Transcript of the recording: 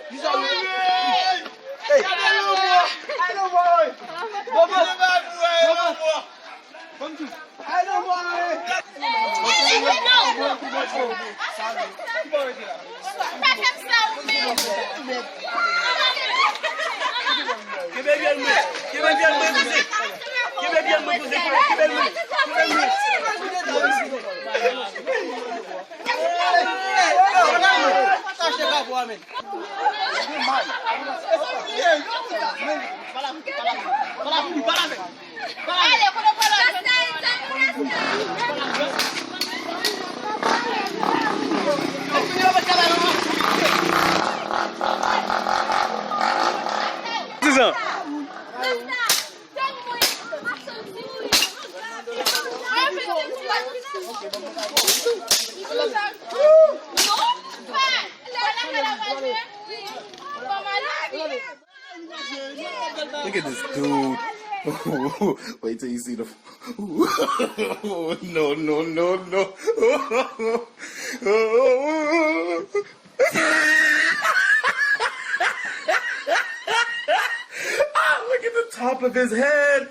Hey, hey, hello boy. Come to. Hello boy. C'est ça. Look at this dude. Wait till you see the. No, no, no, no. Look at the top of his head.